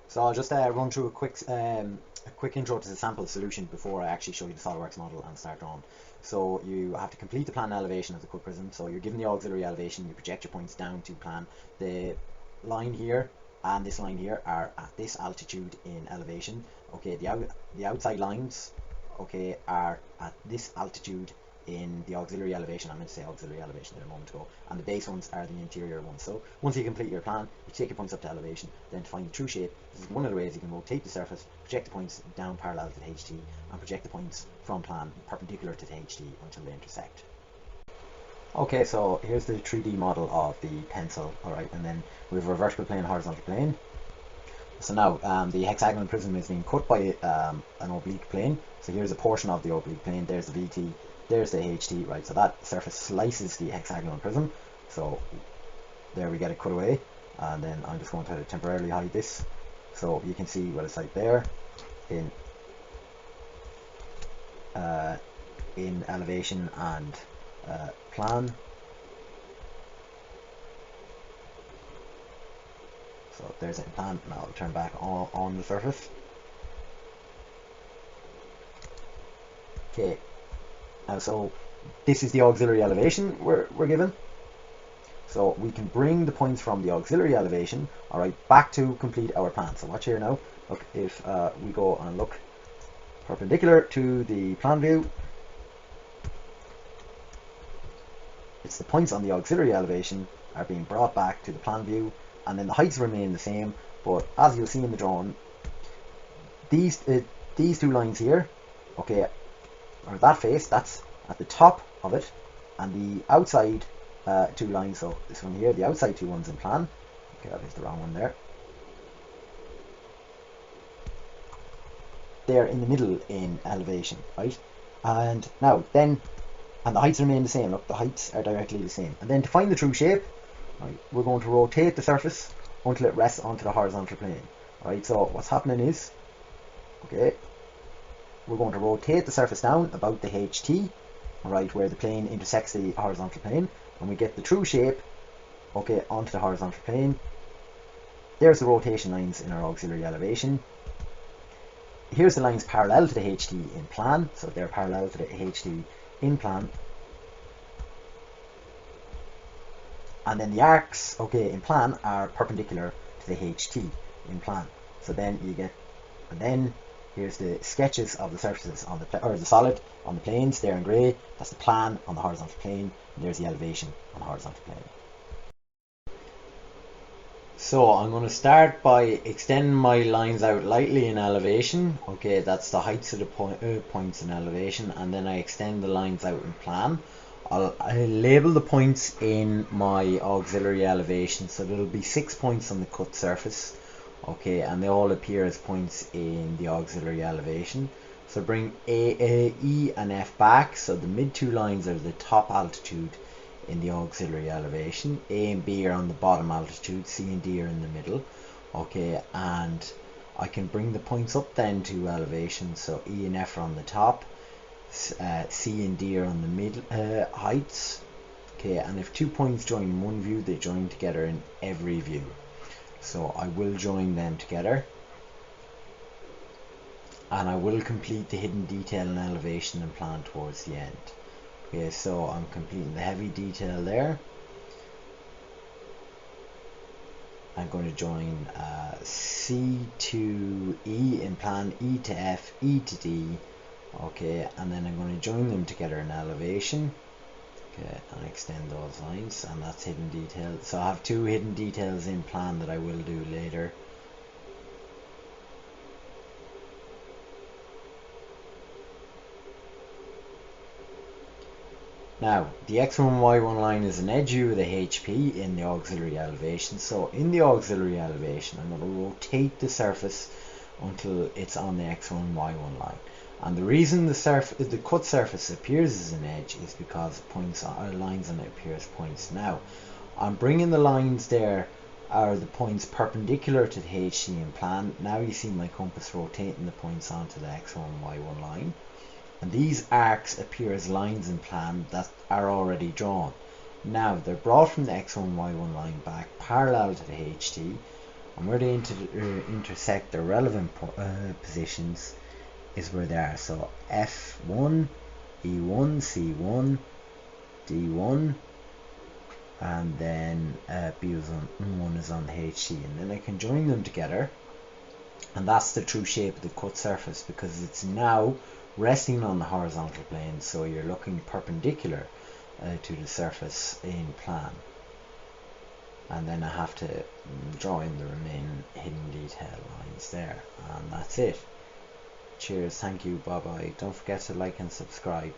So I'll just run through a quick intro to the sample solution before I actually show you the SOLIDWORKS model and start drawing. So you have to complete the plan elevation of the cut prism. So you're given the auxiliary elevation, you project your points down to plan. The line here and this line here are at this altitude in elevation. Okay, the outside lines, okay, are at this altitude in the auxiliary elevation. I'm going to say auxiliary elevation in a moment ago, and the base ones are the interior ones. So once you complete your plan, you take your points up to elevation. Then to find the true shape, this is one of the ways you can rotate the surface, project the points down parallel to the HT, and project the points from plan perpendicular to the HT until they intersect. Okay, so here's the 3D model of the pencil. Alright, and then we have a vertical plane, horizontal plane. So now the hexagonal prism is being cut by an oblique plane. So here's a portion of the oblique plane. There's the VT, there's the HT, right? So that surface slices the hexagonal prism. So there we get it cut away. And then I'm just going to temporarily hide this. So you can see what it's like there in elevation and plan. So there's it in plan. Now I'll turn back on the surface. Okay, so this is the auxiliary elevation we're given. So we can bring the points from the auxiliary elevation, all right, back to complete our plan. So watch here now. Look, if we go and look perpendicular to the plan view, it's the points on the auxiliary elevation are being brought back to the plan view, and then the heights remain the same. But as you'll see in the drawing, these two lines here, okay, or that face, that's at the top of it, and the outside two lines, so this one here, the outside two ones in plan, okay, that is the wrong one there, they're in the middle in elevation, right? And now then, and the heights remain the same. Look, the heights are directly the same. And then to find the true shape, right, we're going to rotate the surface until it rests onto the horizontal plane. Right, so what's happening is, okay, we're going to rotate the surface down about the HT, right, where the plane intersects the horizontal plane, and we get the true shape, okay, onto the horizontal plane. There's the rotation lines in our auxiliary elevation. Here's the lines parallel to the HT in plan, so they're parallel to the HT in plan. And then the arcs, okay, in plan are perpendicular to the HT in plan. So then you get, and then here's the sketches of the surfaces on the solid on the planes there in grey. That's the plan on the horizontal plane, and there's the elevation on the horizontal plane. So I'm going to start by extending my lines out lightly in elevation. Okay, that's the heights of the points in elevation, and then I extend the lines out in plan. I'll label the points in my auxiliary elevation, so there'll be 6 points on the cut surface. Okay, and they all appear as points in the auxiliary elevation. So bring A, E and F back, so the mid two lines are the top altitude in the auxiliary elevation. A and B are on the bottom altitude, C and D are in the middle. Okay, and I can bring the points up then to elevation, so E and F are on the top, C and D are on the mid heights. Okay, and if 2 points join in one view, they join together in every view. So I will join them together, and I will complete the hidden detail and elevation and plan towards the end. Okay, so I'm completing the heavy detail there. I'm going to join C to E in plan, E to F, E to D. Okay, and then I'm going to join them together in elevation. Okay, and extend those lines, and that's hidden detail. So I have 2 hidden details in plan that I will do later. Now, the X1, Y1 line is an edge view of the HP in the auxiliary elevation. So in the auxiliary elevation, I'm going to rotate the surface until it's on the X1, Y1 line. And the reason the cut surface appears as an edge is because lines on it appear as points. Now, I'm bringing the lines there are the points perpendicular to the HT in plan. Now you see my compass rotating the points onto the X1, Y1 line. And these arcs appear as lines in plan that are already drawn. Now they're brought from the X1, Y1 line back parallel to the HT, and where they intersect the relevant positions is where they are. So F1, E1, C1, D1, and then B1 is on the HC, and then I can join them together, and that's the true shape of the cut surface, because it's now resting on the horizontal plane, so you're looking perpendicular to the surface in plan. And then I have to draw in the remaining hidden detail lines there, and that's it. Cheers, thank you, bye bye. Don't forget to like and subscribe.